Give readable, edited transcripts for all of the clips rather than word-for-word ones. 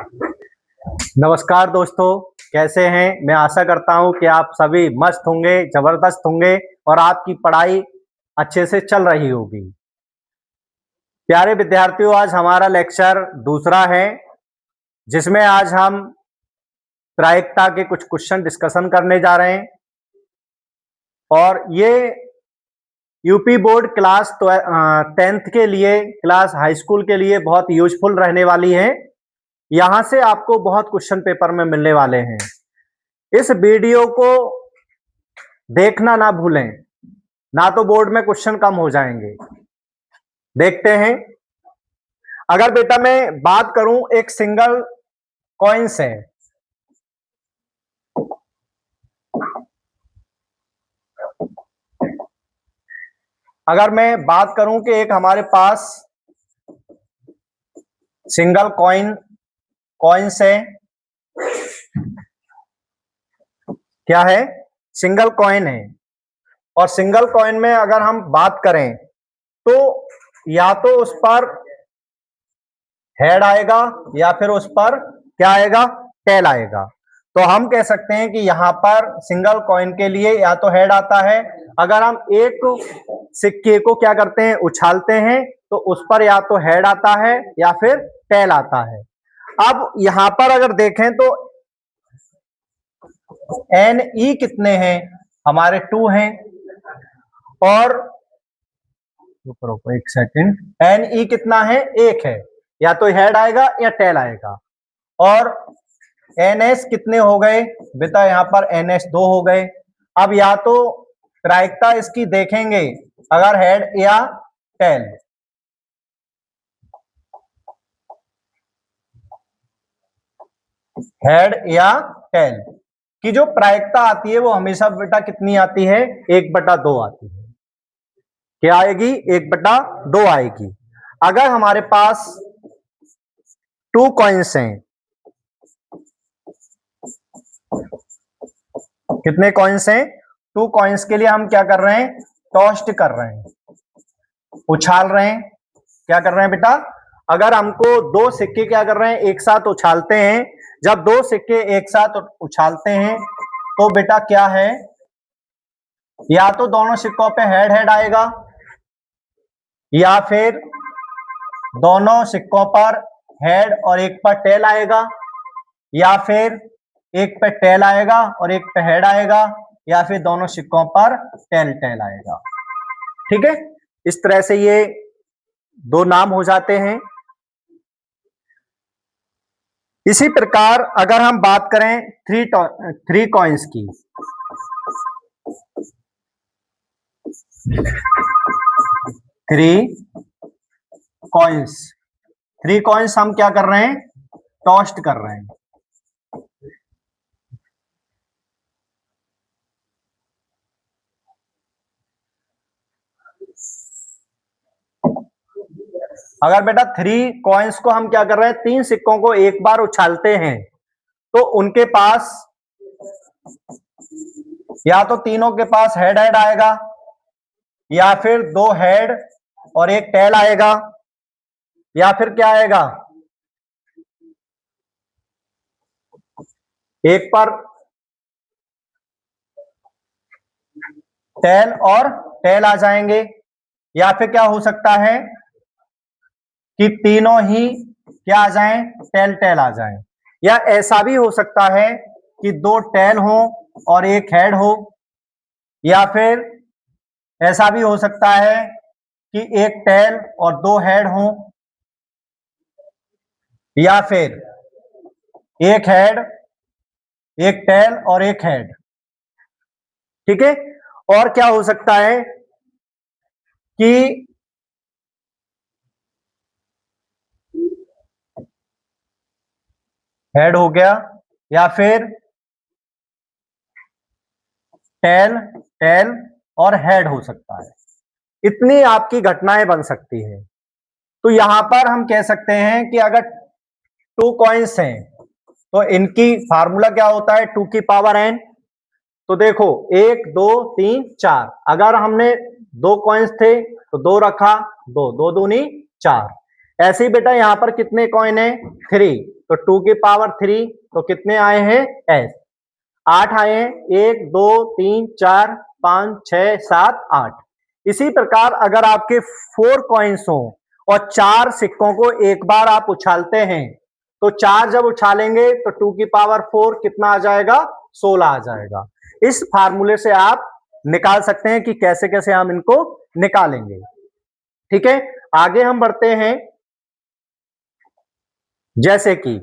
नमस्कार दोस्तों, कैसे हैं? मैं आशा करता हूं कि आप सभी मस्त होंगे, जबरदस्त होंगे और आपकी पढ़ाई अच्छे से चल रही होगी। प्यारे विद्यार्थियों, आज हमारा लेक्चर दूसरा है, जिसमें आज हम प्रायिकता के कुछ क्वेश्चन डिस्कशन करने जा रहे हैं और ये यूपी बोर्ड क्लास 10th के लिए, क्लास हाई स्कूल के लिए बहुत यूजफुल रहने वाली है। यहाँ से आपको बहुत क्वेश्चन पेपर में मिलने वाले हैं। इस वीडियो को देखना ना भूलें, ना तो बोर्ड में क्वेश्चन कम हो जाएंगे। देखते हैं। अगर बेटा मैं बात करूं एक सिंगल कॉइन से, अगर मैं बात करूं कि एक हमारे पास सिंगल कॉइन्स है, क्या है? सिंगल कॉइन है। और सिंगल कॉइन में अगर हम बात करें तो या तो उस पर हेड आएगा या फिर उस पर क्या आएगा? टेल आएगा। तो हम कह सकते हैं कि यहां पर सिंगल कॉइन के लिए या तो हेड आता है, अगर हम एक सिक्के को क्या करते हैं? उछालते हैं, तो उस पर या तो हेड आता है या फिर टेल आता है। अब यहां पर अगर देखें तो एन ई कितने हैं? हमारे 2 हैं। और एक सेकंड, एन ई कितना है? 1 है। या तो हेड आएगा या टेल आएगा। और एन एस कितने हो गए बेटा? यहां पर एन एस 2 हो गए। अब या तो प्रायिकता इसकी देखेंगे, अगर हेड या टेल, हेड या टेल की जो प्रायिकता आती है वो हमेशा बेटा कितनी आती है? 1/2 आती है। क्या आएगी? 1/2 आएगी। अगर हमारे पास 2 कॉइन्स हैं, कितने कॉइन्स हैं? 2 कॉइन्स के लिए हम क्या कर रहे हैं? टॉस्ट कर रहे हैं, उछाल रहे हैं। क्या कर रहे हैं बेटा? अगर हमको 2 सिक्के क्या कर रहे हैं? एक साथ उछालते हैं। जब 2 सिक्के एक साथ उछालते हैं तो बेटा क्या है? या तो दोनों सिक्कों पे हेड हेड आएगा या फिर दोनों सिक्कों पर हेड और एक पर टेल आएगा, या फिर एक पे टेल आएगा और एक पे हेड आएगा, या फिर दोनों सिक्कों पर टेल टेल आएगा। ठीक है, इस तरह से ये 2 नाम हो जाते हैं। इसी प्रकार अगर हम बात करें 3 कॉइन्स की, 3 कॉइन्स हम क्या कर रहे हैं? टॉस्ट कर रहे हैं। अगर बेटा 3 कॉइन्स को हम क्या कर रहे हैं? 3 सिक्कों को एक बार उछालते हैं तो उनके पास या तो तीनों के पास हेड हेड आएगा, या फिर 2 हेड और एक टेल आएगा, या फिर क्या आएगा? एक पर टेल और टेल आ जाएंगे, या फिर क्या हो सकता है कि तीनों ही क्या आ जाएं? टेल टेल आ जाएं। या ऐसा भी हो सकता है कि 2 टेल हो और एक हेड हो, या फिर ऐसा भी हो सकता है कि एक टेल और 2 हेड हो, या फिर एक हेड, एक टेल और एक हेड। ठीक है, और क्या हो सकता है कि हेड हो गया, या फिर टेल टेल और हेड हो सकता है। इतनी आपकी घटनाएं बन सकती है। तो यहां पर हम कह सकते हैं कि अगर 2 कॉइन्स हैं तो इनकी फार्मूला क्या होता है? 2 की पावर n। तो देखो 1 2 3 4, अगर हमने 2 कॉइन्स थे तो 2 रखा, 2 2 दूनी 4, ऐसे ही बेटा यहां पर कितने कॉइन है? 3, तो 2 की पावर 3, तो कितने आए हैं? एस 8 आए हैं। 1 2 3 4 5 6 7 8। इसी प्रकार अगर आपके 4 कॉइन्स हो और 4 सिक्कों को एक बार आप उछालते हैं, तो 4 जब उछालेंगे तो 2 की पावर 4 कितना आ जाएगा? 16 आ जाएगा। इस फार्मूले से आप निकाल सकते हैं कि कैसे कैसे हम इनको निकालेंगे। ठीक है, आगे हम बढ़ते हैं। जैसे कि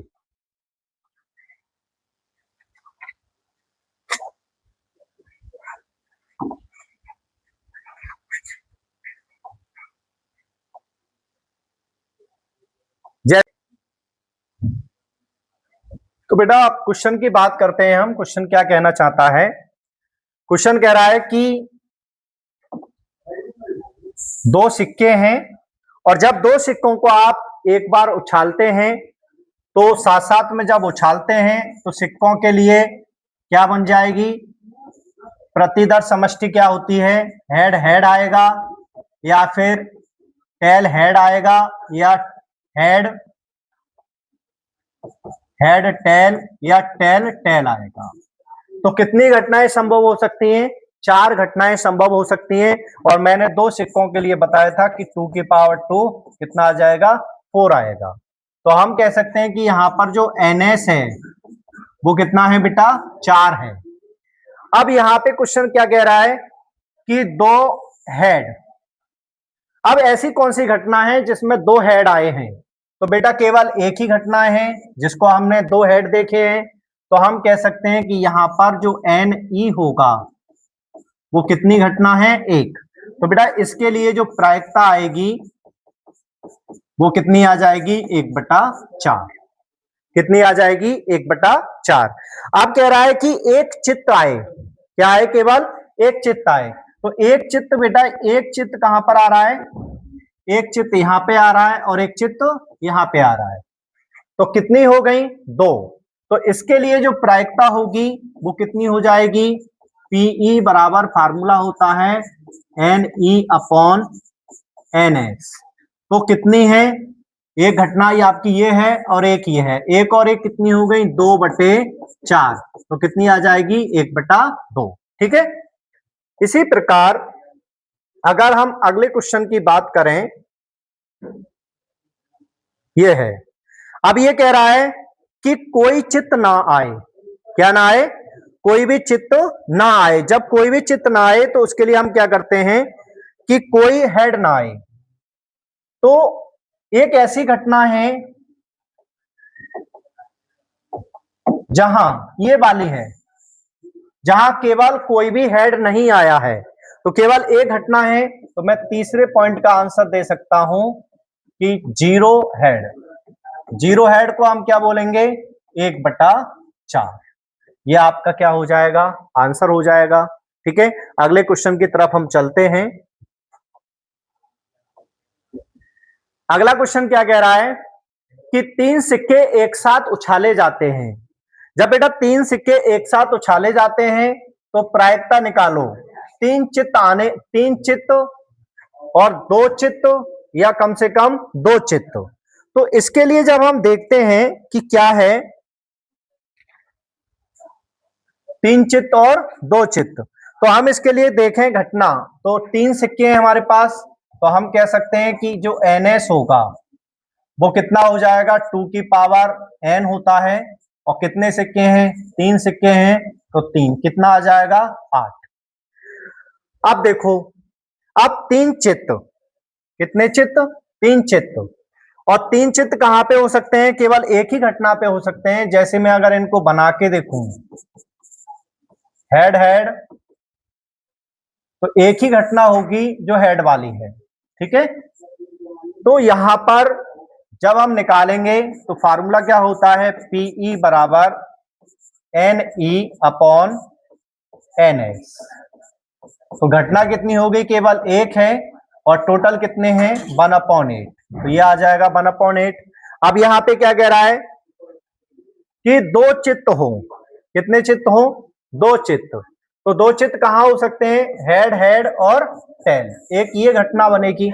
तो बेटा आप क्वेश्चन की बात करते हैं। हम क्वेश्चन क्या कहना चाहता है? क्वेश्चन कह रहा है कि 2 सिक्के हैं और जब 2 सिक्कों को आप एक बार उछालते हैं, तो साथ साथ में जब उछालते हैं तो सिक्कों के लिए क्या बन जाएगी? प्रतिदर समष्टि क्या होती है? हेड हेड आएगा, या फिर टेल हेड आएगा, या हेड हेड टेल, या टेल टेल आएगा। तो कितनी घटनाएं संभव हो सकती हैं? 4 घटनाएं संभव हो सकती हैं। और मैंने 2 सिक्कों के लिए बताया था कि 2 की पावर 2 कितना आ जाएगा? 4 आएगा। तो हम कह सकते हैं कि यहां पर जो NS है वो कितना है बेटा? 4 है। अब यहां पे क्वेश्चन क्या कह रहा है कि 2 हेड। अब ऐसी कौन सी घटना है जिसमें 2 हेड आए हैं? तो बेटा केवल एक ही घटना है जिसको हमने 2 हेड देखे हैं। तो हम कह सकते हैं कि यहां पर जो NE होगा वो कितनी घटना है? 1। तो बेटा इसके लिए जो प्रायिकता आएगी वो कितनी आ जाएगी? 1/4। कितनी आ जाएगी? 1/4। अब कह रहा है कि एक चित्त आए। क्या आए? केवल एक चित्त आए। तो एक चित्त बेटा, एक चित्त कहां पर आ रहा है? एक चित्त यहां पे आ रहा है और एक चित्त यहां पे आ रहा है। तो कितनी हो गई? 2। तो इसके लिए जो प्रायिकता होगी वो कितनी हो जाएगी? पीई बराबर फार्मूला होता है NE/NS। तो कितनी है? एक घटना ये आपकी ये है और एक ये है। एक और एक कितनी हो गई? 2/4। तो कितनी आ जाएगी? 1/2। ठीक है। इसी प्रकार अगर हम अगले क्वेश्चन की बात करें, ये है। अब ये कह रहा है कि कोई चित्त ना आए। क्या ना आए? कोई भी चित्त ना आए। जब कोई भी चित्त ना आए तो उसके लिए हम क्या करते हैं कि कोई हेड ना आए। तो एक ऐसी घटना है जहां ये वाली है, जहां केवल कोई भी हेड नहीं आया है। तो केवल एक घटना है। तो मैं तीसरे पॉइंट का आंसर दे सकता हूं कि 0 हेड। 0 हेड को हम क्या बोलेंगे? 1/4। ये आपका क्या हो जाएगा? आंसर हो जाएगा। ठीक है, अगले क्वेश्चन की तरफ हम चलते हैं। अगला क्वेश्चन क्या कह रहा है कि 3 सिक्के एक साथ उछाले जाते हैं। जब बेटा 3 सिक्के एक साथ उछाले जाते हैं तो प्रायिकता निकालो। 3 चित्त और 2 चित्त, या कम से कम 2 चित्त। तो इसके लिए जब हम देखते हैं कि क्या है 3 चित्त और 2 चित्त, तो हम इसके लिए देखें घटना। तो 3 सिक्के हैं हमारे पास, तो हम कह सकते हैं कि जो NS होगा वो कितना हो जाएगा? 2 की पावर N होता है। और कितने सिक्के हैं? 3 सिक्के हैं, तो 3 कितना आ जाएगा? 8। अब देखो, अब 3 चित्त। कितने चित्त? 3 चित्त। और 3 चित्त कहां पे हो सकते हैं? केवल एक ही घटना पे हो सकते हैं। जैसे मैं अगर इनको बना के देखूं, हेड हेड, तो एक ही घटना होगी जो हेड वाली है। ठीक है, तो यहां पर जब हम निकालेंगे तो फार्मूला क्या होता है? पीई बराबर NE/NS। तो घटना कितनी होगी? केवल एक है। और टोटल कितने हैं? 1/8। तो ये आ जाएगा 1/8। अब यहां पे क्या कह रहा है कि 2 चित्त हो। कितने चित्त हो? 2 चित्त। तो 2 चित्त कहां हो सकते हैं? हेड हेड और टेल। एक ये घटना बनेगी।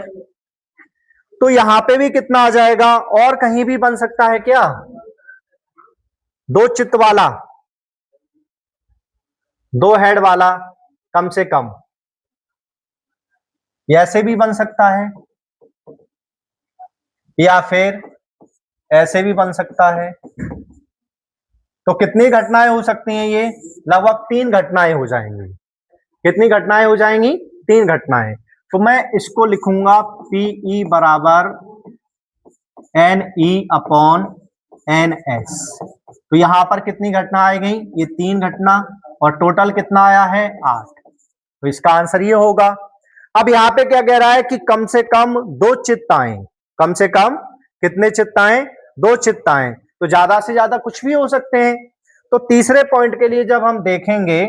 तो यहां पे भी कितना आ जाएगा, और कहीं भी बन सकता है क्या, दो चित्त वाला, दो हेड वाला कम से कम, ऐसे भी बन सकता है या फिर ऐसे भी बन सकता है। तो कितनी घटनाएं हो सकती हैं, ये लगभग 3 घटनाएं हो जाएंगी। कितनी घटनाएं हो जाएंगी, 3 घटनाएं। तो मैं इसको लिखूंगा पीई बराबर N E upon N S. तो यहां पर कितनी घटना आ गई, ये 3 घटना, और टोटल कितना आया है 8। तो इसका आंसर ये होगा। अब यहां पे क्या कह रहा है कि कम से कम 2 चित्त आए, कम से कम कितने चित्त आए, 2 चित्त आए। तो ज्यादा से ज्यादा कुछ भी हो सकते हैं। तो तीसरे पॉइंट के लिए जब हम देखेंगे,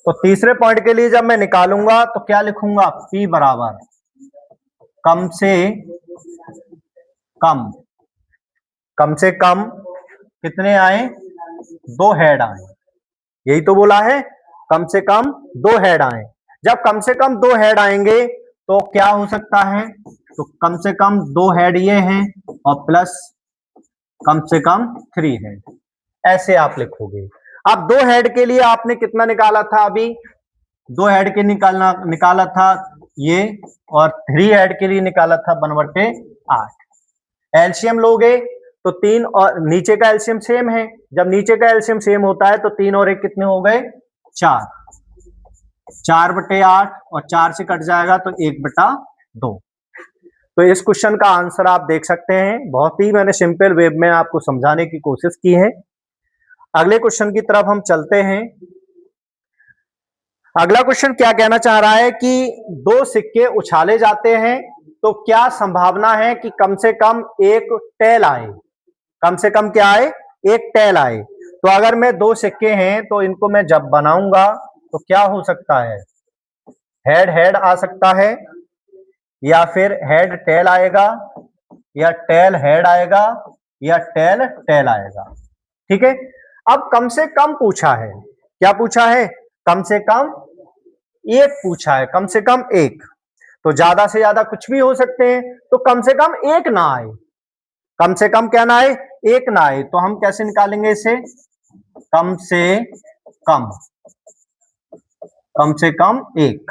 तो तीसरे पॉइंट के लिए जब मैं निकालूंगा तो क्या लिखूंगा, P बराबर कम से कम, कम से कम कितने आए, 2 हेड आए। यही तो बोला है, कम से कम 2 हेड आए। जब कम से कम 2 हेड आएंगे तो क्या हो सकता है, तो कम से कम 2 हेड ये हैं और प्लस कम से कम 3 हेड, ऐसे आप लिखोगे। अब 2 हेड के लिए आपने कितना निकाला था, अभी 2 हेड के निकाला था ये, और 3 हेड के लिए निकाला था 1/8। एलसीएम लोगे तो 3 और नीचे का एलसीएम सेम है। जब नीचे का एलसीएम सेम होता है तो 3 और 1 कितने हो गए, 4, 4/8, और 4 से कट जाएगा तो 1/2। तो इस क्वेश्चन का आंसर आप देख सकते हैं, बहुत ही मैंने सिंपल वे में आपको समझाने की कोशिश की है। अगले क्वेश्चन की तरफ हम चलते हैं। अगला क्वेश्चन क्या कहना चाह रहा है कि 2 सिक्के उछाले जाते हैं तो क्या संभावना है कि कम से कम एक टेल आए, कम से कम क्या आए, एक टेल आए। तो अगर मैं 2 सिक्के हैं तो इनको मैं जब बनाऊंगा तो क्या हो सकता है, हेड हेड आ सकता है, या फिर हेड टेल आएगा, या टेल हेड आएगा, या टेल टेल आएगा। ठीक है। अब कम से कम पूछा है, क्या पूछा है, कम से कम एक पूछा है, कम से कम एक। तो ज्यादा से ज्यादा कुछ भी हो सकते हैं, तो कम से कम एक ना आए, कम से कम क्या ना आए, एक ना आए। तो हम कैसे निकालेंगे इसे, कम से कम, कम से कम एक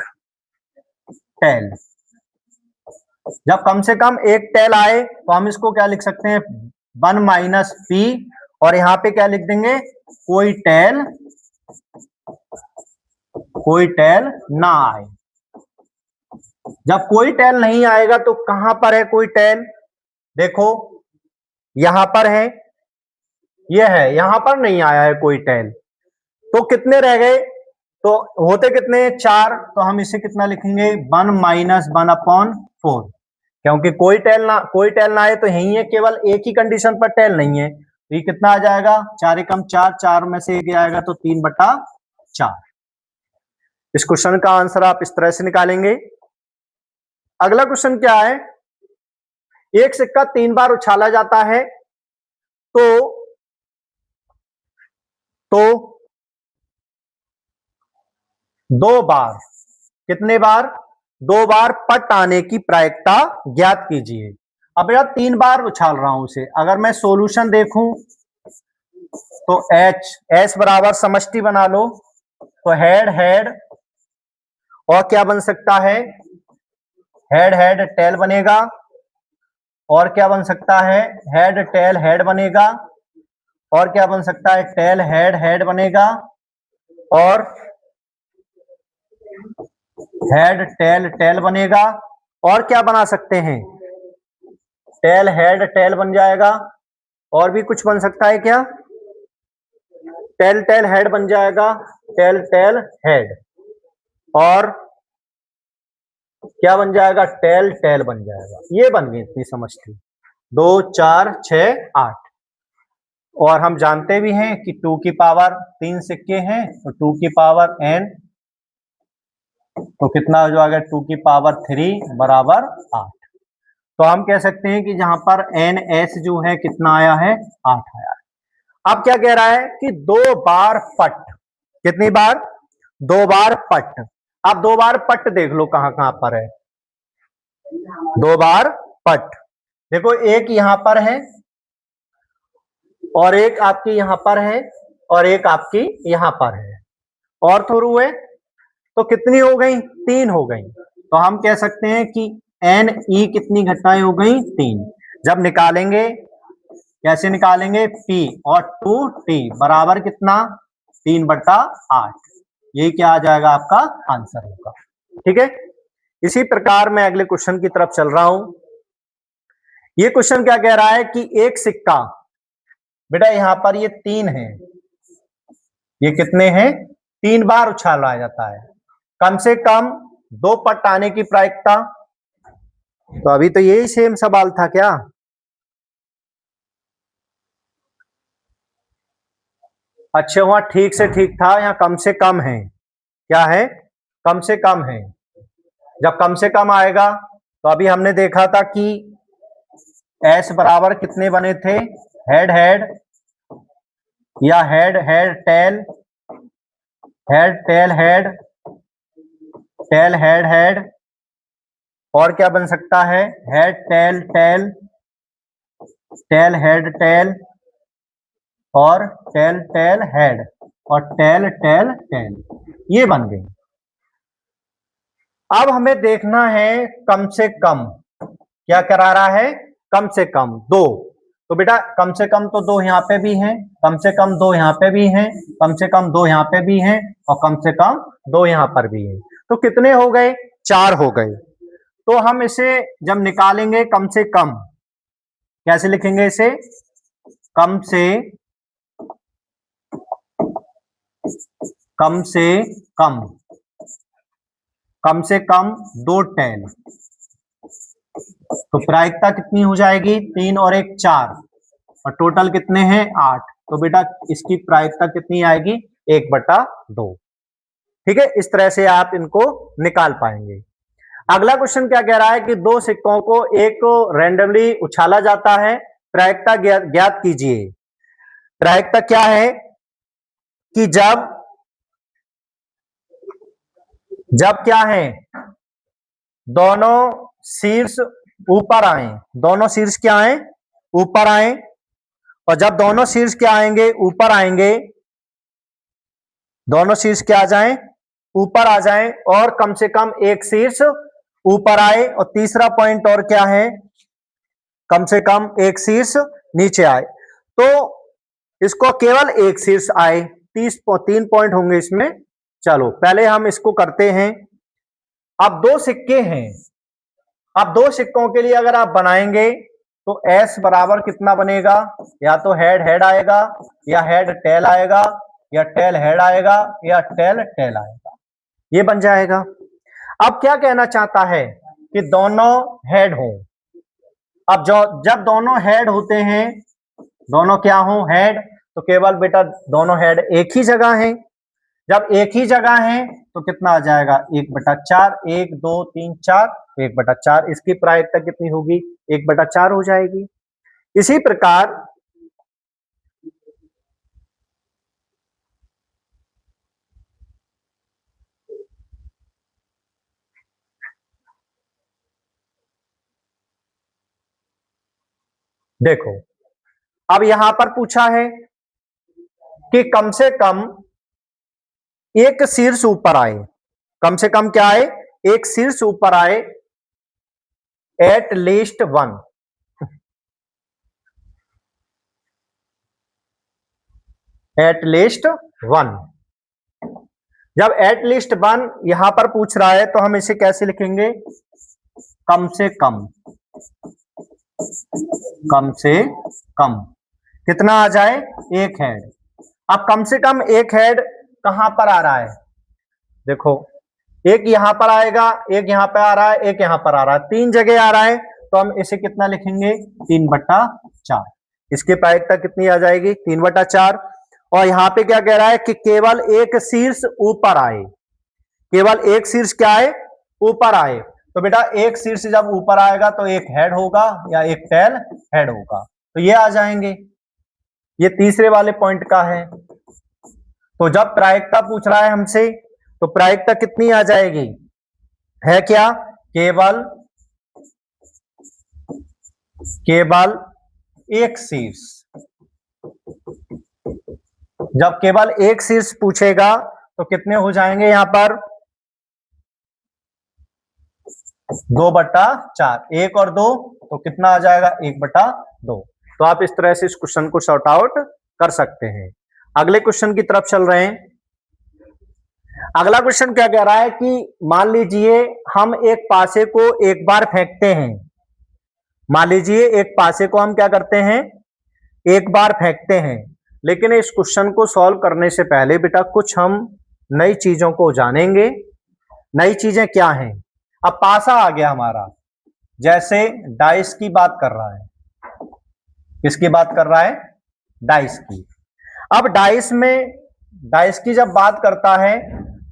टेल। जब कम से कम एक टेल आए तो हम इसको क्या लिख सकते हैं, 1 - P, और यहां पे क्या लिख देंगे, कोई टेल, कोई टेल ना आए। जब कोई टेल नहीं आएगा तो कहां पर है कोई टेल, देखो यहां पर है, ये है, यहां पर नहीं आया है कोई टेल। तो कितने रह गए, तो होते कितने, 4। तो हम इसे कितना लिखेंगे, 1 - 1/4, क्योंकि कोई टेल ना आए तो यही है, केवल एक ही कंडीशन पर टेल नहीं है। तो ये कितना आ जाएगा, 4 एकम 4, 4 में से 1 आएगा तो 3/4। इस क्वेश्चन का आंसर आप इस तरह से निकालेंगे। अगला क्वेश्चन क्या है, एक सिक्का 3 बार उछाला जाता है तो 2 बार, कितने बार, 2 बार पट आने की प्रायिकता ज्ञात कीजिए। अब यार 3 बार उछाल रहा हूं उसे, अगर मैं सॉल्यूशन देखूं तो एच बराबर समष्टि बना लो, तो हेड हेड, और क्या बन सकता है, हेड हेड टेल बनेगा, और क्या बन सकता है, हेड टेल हेड बनेगा, और क्या बन सकता है, टेल हेड हेड बनेगा, और हेड टेल टेल बनेगा, और क्या बना सकते हैं, टेल हेड टेल बन जाएगा, और भी कुछ बन सकता है क्या, टेल टेल हेड बन जाएगा, टेल टेल हेड, और क्या बन जाएगा, टेल टेल बन जाएगा। ये बन गई इतनी समझती, 2 4 6 8। और हम जानते भी हैं कि 2 की पावर 3 सिक्के हैं, तो 2 की पावर n, तो कितना हो जाएगा, 2 की पावर 3 बराबर 8। तो हम कह सकते हैं कि जहां पर ns जो है कितना आया है, 8 आया है। अब क्या कह रहा है कि 2 बार पट, कितनी बार, 2 बार पट। अब 2 बार पट देख लो कहां कहां पर है, 2 बार पट। देखो एक यहां पर है और एक आपकी यहां पर है और एक आपकी यहां पर है, और थ्रू हुए तो कितनी हो गई? 3 हो गई। तो हम कह सकते हैं कि एन ई कितनी घटनाएं हो गई? 3। जब निकालेंगे कैसे निकालेंगे? P और 2T बराबर कितना? 3/8। यही क्या आ जाएगा? आपका आंसर होगा। ठीक है, इसी प्रकार मैं अगले क्वेश्चन की तरफ चल रहा हूं। ये क्वेश्चन क्या कह रहा है कि एक सिक्का, बेटा यहां पर ये 3 है, ये कितने हैं? 3 बार उछाला जाता है, कम से कम 2 पट आने की प्रायिकता। तो अभी तो यही सेम सवाल था क्या? अच्छा, वहां ठीक से ठीक था, यहाँ कम से कम है। क्या है? कम से कम है। जब कम से कम आएगा तो अभी हमने देखा था कि एस बराबर कितने बने थे? हेड हेड या head head tail, head tail head, tail head head, और क्या बन सकता है? Head tail tail, tail head tail, और टेल टेल हेड, और टेल टेल टेल, ये बन गई। अब हमें देखना है कम से कम, क्या करा रहा है? कम से कम 2। तो बेटा कम से कम तो 2 यहां पे भी हैं, कम से कम 2 यहां पे भी हैं, कम से कम 2 यहां पे भी हैं, और कम से कम 2 यहां पर भी हैं। तो कितने हो गए? 4 हो गए। तो हम इसे जब निकालेंगे कम से कम, कैसे लिखेंगे इसे? कम से कम से कम, कम से कम 2 टेल। तो प्रायिकता कितनी हो जाएगी? 3 और 1 4, और टोटल कितने हैं? 8। तो बेटा इसकी प्रायिकता कितनी आएगी? 1/2। ठीक है, इस तरह से आप इनको निकाल पाएंगे। अगला क्वेश्चन क्या कह रहा है कि 2 सिक्कों को एक को रैंडमली उछाला जाता है, प्रायिकता ज्ञात कीजिए। प्रायिकता क्या है कि जब जब क्या है? दोनों शीर्ष ऊपर आए, दोनों शीर्ष क्या आए? ऊपर आए, और जब दोनों शीर्ष क्या आएंगे? ऊपर आएंगे, दोनों शीर्ष क्या आ जाएं? ऊपर आ जाएं, और कम से कम एक शीर्ष ऊपर आए, और तीसरा पॉइंट और क्या है? कम से कम एक शीर्ष नीचे आए। तो इसको केवल एक शीर्ष आए, 3 पॉइंट होंगे इसमें। चलो पहले हम इसको करते हैं। अब 2 सिक्के हैं, अब 2 सिक्कों के लिए अगर आप बनाएंगे तो एस बराबर कितना बनेगा? या तो हेड हेड आएगा, या हेड टेल आएगा, या टेल हेड आएगा, या टेल टेल आएगा, ये बन जाएगा। अब क्या कहना चाहता है कि दोनों हेड हों। अब जब दोनों हेड होते हैं, दोनों क्या हो? हेड, तो केवल बेटा दोनों हेड एक ही जगह हैं। जब एक ही जगह है तो कितना आ जाएगा? 1/4, 1 2 3 4, 1/4। इसकी प्रायिकता कितनी होगी? 1/4 हो जाएगी। इसी प्रकार देखो, अब यहां पर पूछा है कि कम से कम एक शीर्ष ऊपर आए, कम से कम क्या आए? एक शीर्ष ऊपर आए, एट लीस्ट 1, एट लीस्ट 1। जब एट लीस्ट 1 यहां पर पूछ रहा है तो हम इसे कैसे लिखेंगे? कम से कम, कम से कम कितना आ जाए? एक हेड। अब कम से कम एक हेड कहां पर आ रहा है? देखो, एक यहां पर आएगा, एक यहां पर आ रहा है, एक यहां पर आ रहा है, 3 जगह आ रहा है। तो हम इसे कितना लिखेंगे? 3/4। इसकी प्रायिकता कितनी आ जाएगी? 3/4। और यहां पे क्या कह रहा है कि केवल एक शीर्ष ऊपर आए, केवल एक शीर्ष क्या आए? ऊपर आए। तो बेटा एक शीर्ष जब ऊपर आएगा तो एक हेड होगा या एक टेल हेड होगा, तो ये आ जाएंगे। ये तीसरे वाले पॉइंट का है। तो जब प्रायिकता पूछ रहा है हमसे तो प्रायिकता कितनी आ जाएगी? है क्या? केवल केवल एक शीर्ष, जब केवल एक शीर्ष पूछेगा तो कितने हो जाएंगे यहां पर 2/4, 1 और 2 तो कितना आ जाएगा 1/2। तो आप इस तरह से इस क्वेश्चन को सॉर्ट आउट कर सकते हैं। अगले क्वेश्चन की तरफ चल रहे हैं। अगला क्वेश्चन क्या कह रहा है कि मान लीजिए हम एक पासे को एक बार फेंकते हैं। मान लीजिए एक पासे को हम क्या करते हैं, एक बार फेंकते हैं। लेकिन इस क्वेश्चन को सॉल्व करने से पहले बेटा कुछ हम नई चीजों को जानेंगे। नई चीजें क्या हैं? अब पासा आ गया हमारा, जैसे डाइस की बात कर रहा है। किसकी बात कर रहा है? डाइस की। अब डाइस की जब बात करता है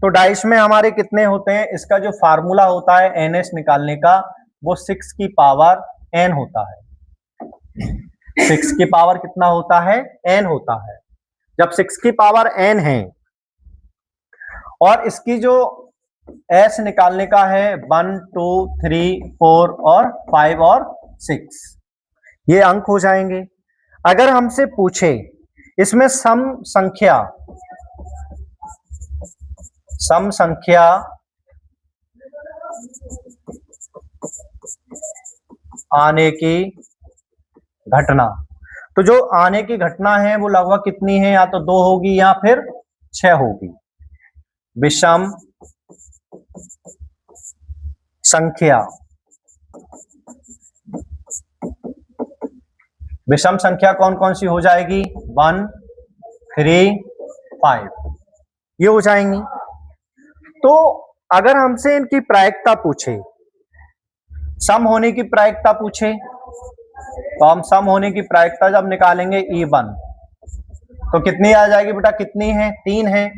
तो डाइस में हमारे कितने होते हैं? इसका जो फार्मूला होता है एनएस निकालने का वो 6 की पावर n होता है। 6 की पावर कितना होता है? n होता है। जब 6 की पावर n है और इसकी जो s निकालने का है 1 2 3 4 और 5 और 6, ये अंक हो जाएंगे। अगर हमसे पूछे इसमें सम संख्या आने की घटना, तो जो आने की घटना है वो लगभग कितनी है? या तो 2 होगी या फिर 6 होगी। विषम संख्या, विषम संख्या कौन कौन सी हो जाएगी? 1 3 5, ये हो जाएंगी। तो अगर हमसे इनकी प्रायिकता पूछे, सम होने की प्रायिकता पूछे, तो हम सम होने की प्रायिकता जब निकालेंगे E1 तो कितनी आ जाएगी बेटा? कितनी है? 3 है।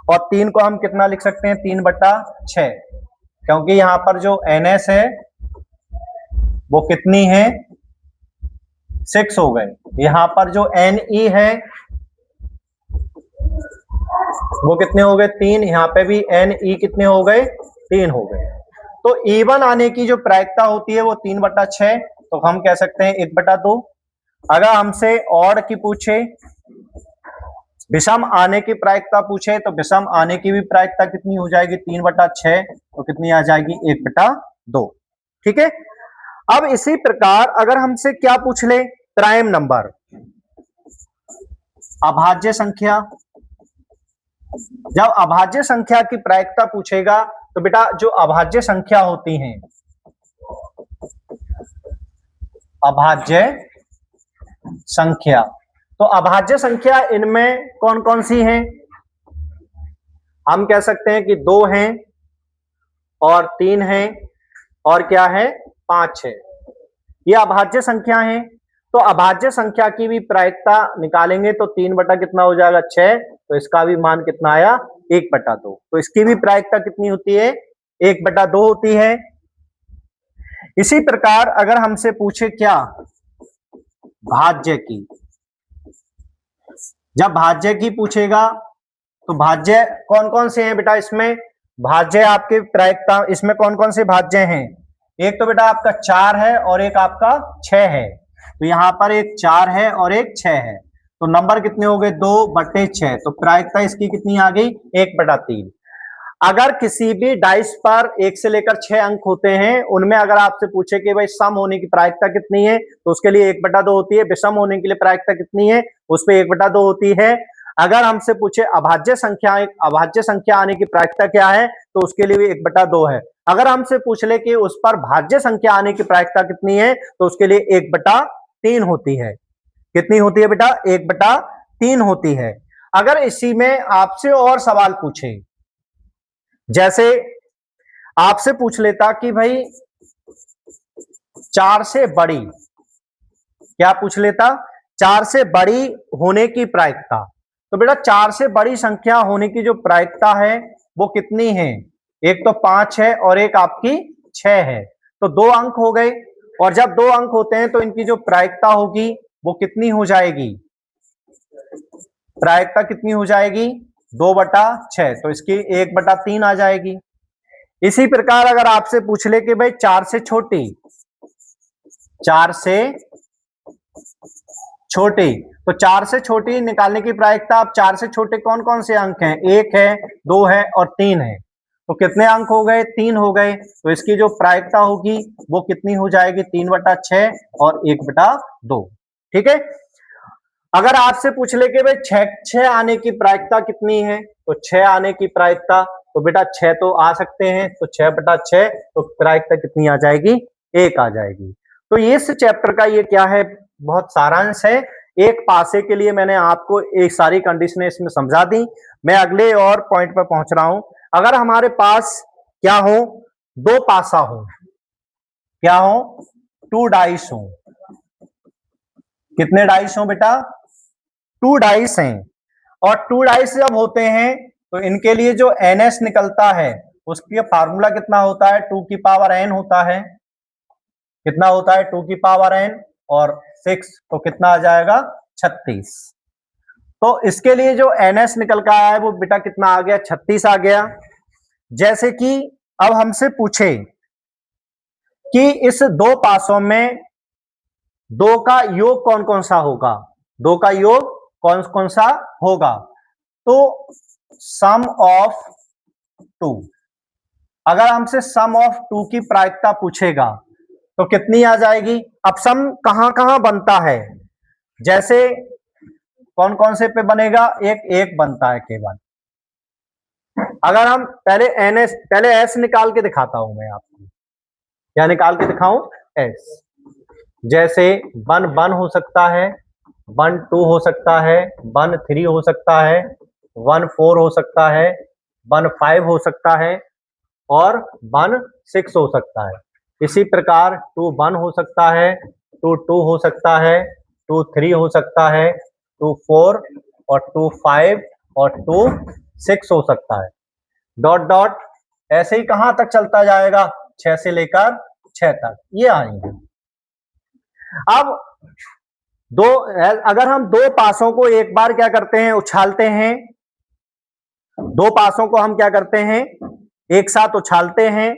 और 3 को हम कितना लिख सकते हैं? 3/6, क्योंकि यहां पर जो NS है वो कितनी है? 6 हो गए। यहां पर जो NE है वो कितने हो गए? 3। यहां पे भी NE कितने हो गए? 3 हो गए। तो E1 आने की जो प्रायिकता होती है वो 3/6, तो हम कह सकते हैं 1/2। अगर हमसे ऑड की पूछे, विषम आने की प्रायिकता पूछे, तो विषम आने की भी प्रायिकता कितनी हो जाएगी? 3/6, तो कितनी आ जाएगी? 1/2। ठीक है। अब इसी प्रकार अगर हमसे क्या पूछ ले? प्राइम नंबर, अभाज्य संख्या। जब अभाज्य संख्या की प्रायिकता पूछेगा तो बेटा जो अभाज्य संख्या होती हैं, अभाज्य संख्या, तो अभाज्य संख्या इनमें कौन कौन सी हैं? हम कह सकते हैं कि 2 हैं और 3 हैं और क्या है? 5 है। ये अभाज्य संख्या है। तो अभाज्य संख्या की भी प्रायिकता निकालेंगे तो 3 बटा कितना हो जाएगा? 6। तो इसका भी मान कितना आया? 1/2। तो इसकी भी प्रायिकता कितनी होती है? 1/2 होती है। इसी प्रकार अगर हमसे पूछे क्या? भाज्य की। जब भाज्य की पूछेगा तो भाज्य कौन कौन से हैं बेटा? इसमें भाज्य आपके प्रायिकता इसमें कौन कौन से भाज्य हैं? एक तो बेटा आपका 4 है और एक आपका 6 है। तो यहां पर एक 4 है और एक 6 है, तो नंबर कितने हो गए? 2/6। तो प्रायिकता इसकी कितनी आ गई? 1/3। अगर किसी भी डाइस पर 1 से लेकर 6 अंक होते हैं, उनमें अगर आपसे पूछे कि भाई सम होने की प्रायिकता कितनी है, तो उसके लिए 1/2 होती है। विषम होने के लिए प्रायिकता कितनी है? उस पर 1/2 होती है। अगर हमसे पूछे अभाज्य संख्या आने की प्रायिकता क्या है, तो उसके लिए भी 1/2 है। अगर हमसे पूछ ले कि उस पर भाज्य संख्या आने की प्रायिकता कितनी है, तो उसके लिए 1/3 होती है। कितनी होती है बेटा? 1/3 होती है। अगर इसी में आपसे और सवाल पूछे, जैसे आपसे पूछ लेता कि भाई 4 से बड़ी, क्या पूछ लेता? 4 से बड़ी होने की प्रायिकता। तो बेटा 4 से बड़ी संख्या होने की जो प्रायिकता है वो कितनी है? एक तो 5 है और एक आपकी 6 है, तो 2 अंक हो गए। और जब 2 अंक होते हैं तो इनकी जो प्रायिकता होगी वो कितनी हो जाएगी? प्रायिकता कितनी हो जाएगी? 2/6। तो इसकी 1/3 आ जाएगी। इसी प्रकार अगर आपसे पूछ ले कि भाई 4 से छोटी, 4 से छोटी, तो 4 से छोटी निकालने की प्रायिकता, अब 4 से छोटे कौन कौन से अंक हैं? 1 है, 2 है और 3 है, तो कितने अंक हो गए? 3 हो गए। तो इसकी जो प्रायिकता होगी वो कितनी हो जाएगी? 3/6 और 1/2। ठीक है। अगर आपसे पूछ ले कि भाई 6 आने की प्रायिकता कितनी है, तो 6 आने की प्रायिकता, तो बेटा 6 तो आ सकते हैं, तो 6/6, तो प्रायिकता कितनी आ जाएगी? 1 आ जाएगी। तो इस चैप्टर का ये क्या है, बहुत सारांश है। एक पासे के लिए मैंने आपको एक सारी कंडीशनें इसमें समझा दी। मैं अगले और पॉइंट पर पहुंच रहा हूं। अगर हमारे पास क्या हो, 2 पासा हो, क्या हो? 2 डाइस हो। कितने डाइस हो बेटा? 2 डाइस हैं। और 2 डाइस जब होते हैं तो इनके लिए जो NS निकलता है उसका फार्मूला कितना होता है? 2 की पावर n होता है। कितना होता है? 2 की पावर n और 6, तो कितना आ जाएगा? 36। तो इसके लिए जो NS निकल का आया है वो बेटा कितना आ गया? 36 आ गया। जैसे कि अब हमसे पूछे कि इस 2 पासों में 2 का योग कौन कौन सा होगा, 2 का योग कौन कौन सा होगा, तो सम ऑफ 2। अगर हमसे सम ऑफ 2 की प्रायिकता पूछेगा तो कितनी आ जाएगी? अब सम कहां कहां बनता है, जैसे कौन कौन से पे बनेगा? एक बनता है केवल। अगर हम पहले एस निकाल के दिखाता हूं मैं आपको। क्या निकाल के दिखाऊं? एस। जैसे 1 हो सकता है, 1 2 हो सकता है, 1 3 हो सकता है, 1 4 हो सकता है, 1 5 हो सकता है और 1 6 हो सकता है। इसी प्रकार 2 1 हो सकता है, 2 2 हो सकता है, 2 3 हो सकता है, 2 4 और 2 5 और 2 6 हो सकता है। डॉट डॉट ऐसे ही कहां तक चलता जाएगा? 6 से लेकर 6 तक ये आएंगे। अब अगर हम 2 पासों को एक बार क्या करते हैं? उछालते हैं। 2 पासों को हम क्या करते हैं? एक साथ उछालते हैं।